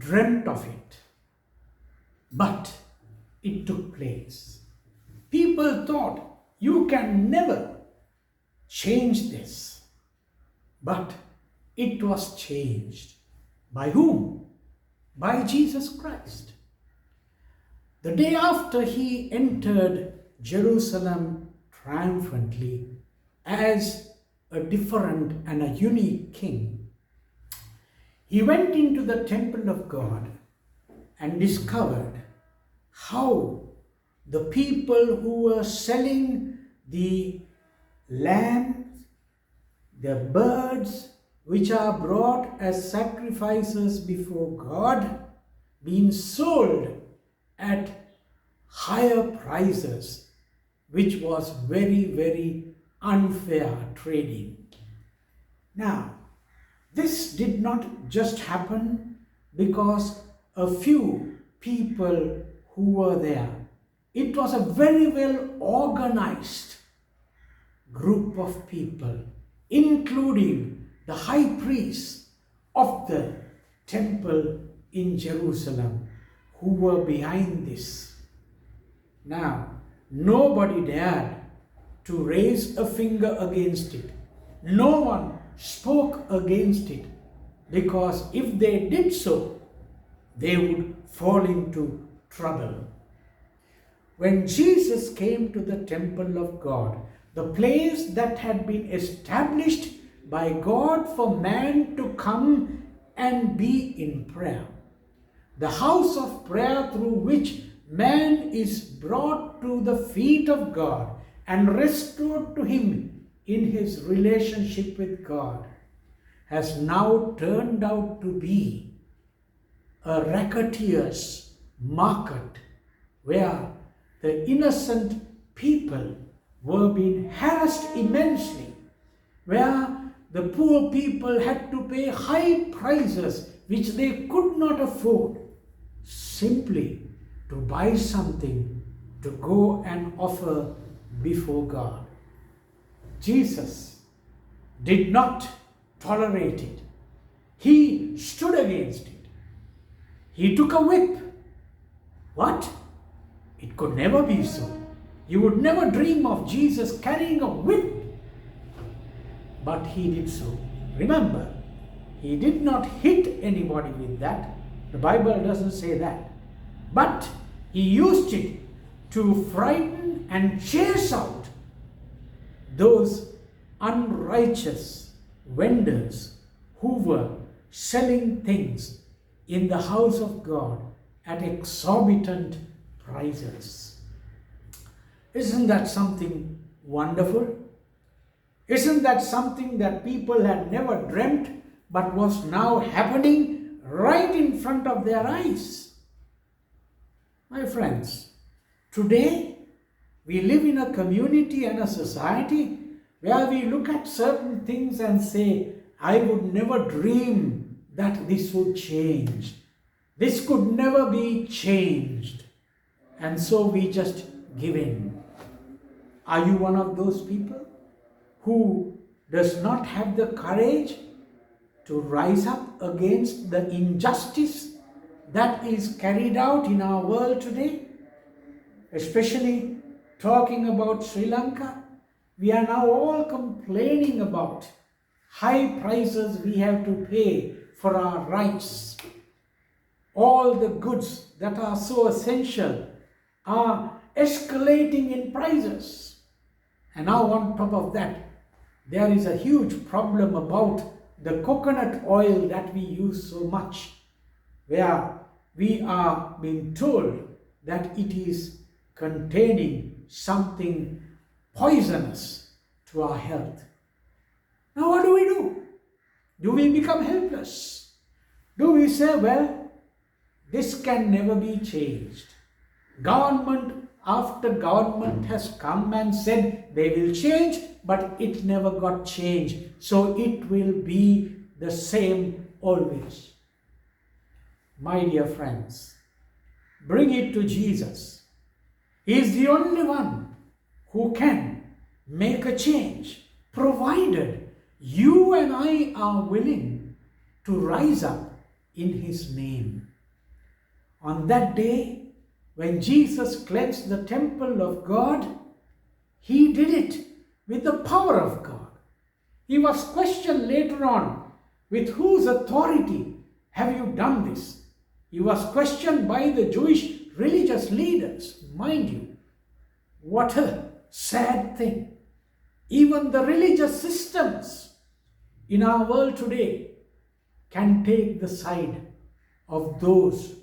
dreamt of it, but it took place. People thought, you can never change this. But it was changed. By whom? By Jesus Christ. The day after he entered Jerusalem triumphantly as a different and a unique king, he went into the temple of God and discovered how the people who were selling the lambs, the birds which are brought as sacrifices before God, being sold at higher prices, which was very, very unfair trading. Now, this did not just happen because a few people who were there. It was a very well organized group of people, including the high priest of the temple in Jerusalem, who were behind this. Now, nobody dared to raise a finger against it. No one spoke against it, because if they did so, they would fall into trouble. When Jesus came to the temple of God, the place that had been established by God for man to come and be in prayer, the house of prayer through which man is brought to the feet of God and restored to him in his relationship with God, has now turned out to be a racketeer's market where the innocent people were being harassed immensely, where the poor people had to pay high prices which they could not afford, simply to buy something to go and offer before God. Jesus did not tolerate it. He stood against it. He took a whip. What? It could never be so. You would never dream of Jesus carrying a whip. But he did so. Remember, he did not hit anybody with that. The Bible doesn't say that. But he used it to frighten and chase out those unrighteous vendors who were selling things in the house of God at exorbitant prices. Isn't that something wonderful? Isn't that something that people had never dreamt but was now happening right in front of their eyes? My friends, today we live in a community and a society where we look at certain things and say, I would never dream that this would change. This could never be changed. And so we just give in. Are you one of those people who does not have the courage to rise up against the injustice that is carried out in our world today? Especially talking about Sri Lanka, we are now all complaining about high prices we have to pay for our rights. All the goods that are so essential are escalating in prices. And now on top of that, there is a huge problem about the coconut oil that we use so much, where we are being told that it is containing something poisonous to our health. Now what do? Do we become helpless? Do we say, well, this can never be changed? Government after government has come and said they will change, but it never got changed. So it will be the same always. My dear friends, bring it to Jesus. He is the only one who can make a change, provided you and I are willing to rise up in his name. On that day, when Jesus cleansed the temple of God, he did it with the power of God. He was questioned later on, with whose authority have you done this? He was questioned by the Jewish religious leaders. Mind you, what a sad thing. Even the religious systems in our world today can take the side of those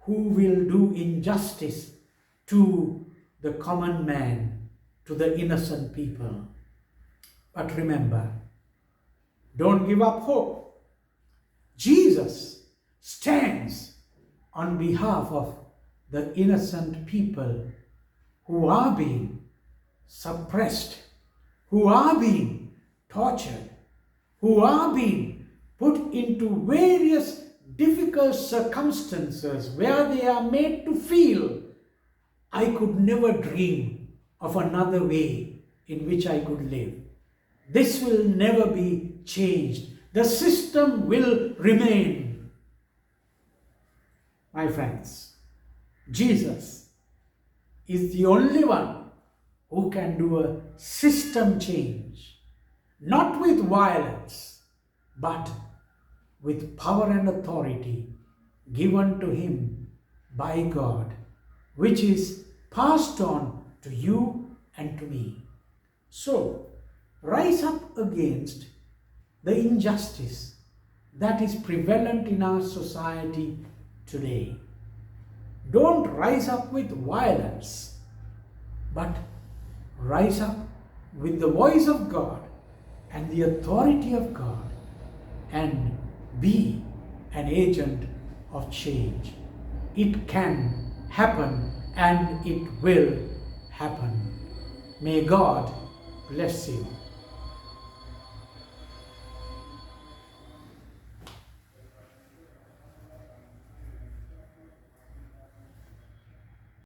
who will do injustice to the common man, to the innocent people. But remember, don't give up hope. Jesus stands on behalf of the innocent people who are being suppressed, who are being tortured, who are being put into various difficult circumstances where they are made to feel, I could never dream of another way in which I could live. This will never be changed. The system will remain. My friends, Jesus is the only one who can do a system change, not with violence, but with power and authority given to him by God, which is passed on to you and to me. So, rise up against the injustice that is prevalent in our society today. Don't rise up with violence, but rise up with the voice of God and the authority of God and be an agent of change. It can happen and it will happen. May God bless you.